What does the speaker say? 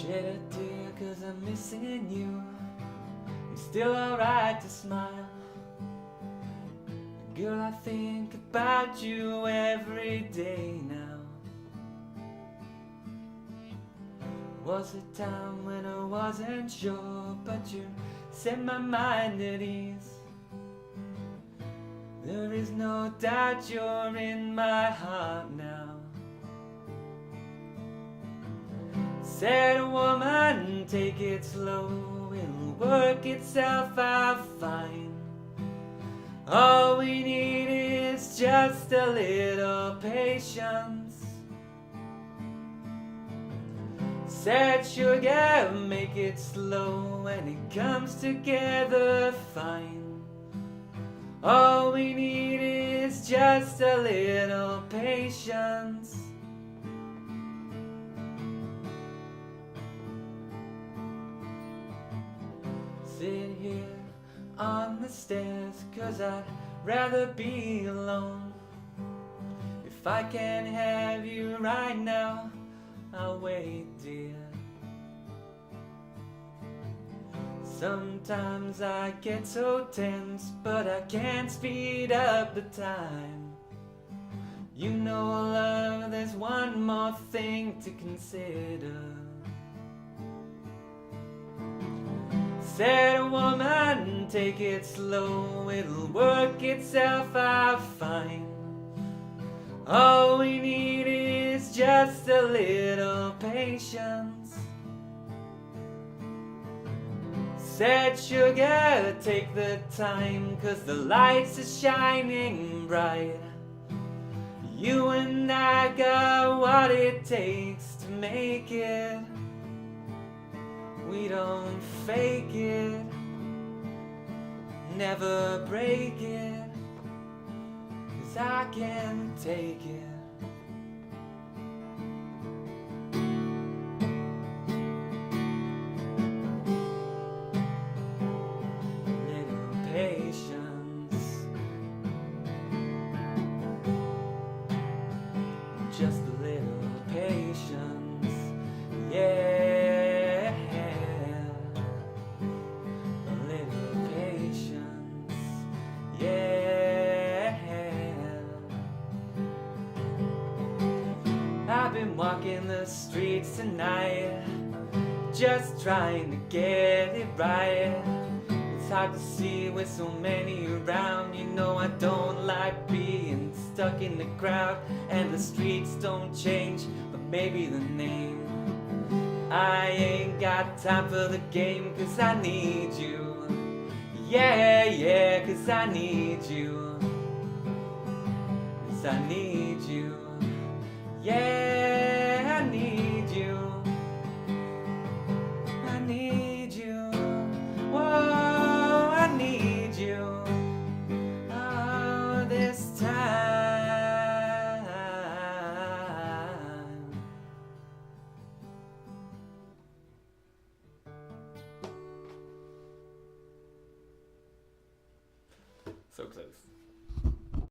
Shed a tear 'cause I'm missing you. I'm still alright to smile. Girl, I think about you every day now. Was a time when I wasn't sure, but you set my mind at ease. There is no doubt you're in my heart now. Said woman, take it slow, it'll work itself out fine. All we need is just a little patience. Said sugar, make it slow and it comes together fine. All we need is just a little patience. Sit here on the stairs 'cause I'd rather be alone. If I can't have you right now, I'll wait, dear. Sometimes I get so tense, but I can't speed up the time. You know, love, there's one more thing to consider. Said woman, take it slow, it'll work itself out fine. All we need is just a little patience. Said sugar, take the time 'cause the lights are shining bright. You and I got what it takes to make it. We don't fake it, never break it, 'cause I can't take it. Little patience, just a little patience, yeah. I've been walking the streets tonight, just trying to get it right. It's hard to see with so many around. You know I don't like being stuck in the crowd. And the streets don't change, but maybe the name. I ain't got time for the game 'cause I need you. Yeah, yeah, 'cause I need you. 'Cause I need you. Yeah.